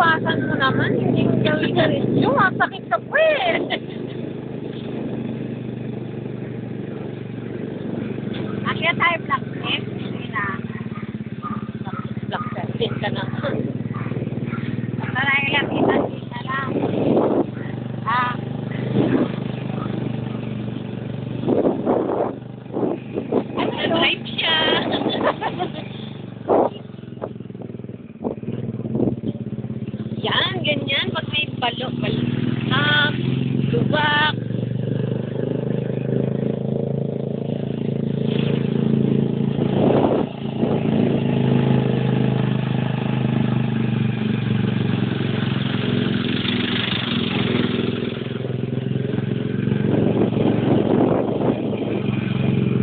iwasan mo naman. Hindi mo gawin yung masakit sa puwet. Akya tayo blacksmith. Sige na. Black serpent ka na. Tara lang, kita lang. Ah. Nag-drive siya. Yan, ganyan. Pag may balok, lubak.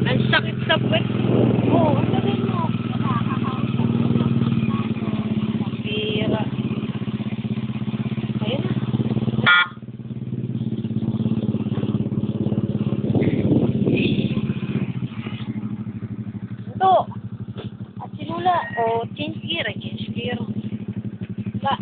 Ang sakit sa puwet. Oo, ang gawin mo. Pira. Ayun na. Ito. At sinula. O, change gear. Change gear. Ba.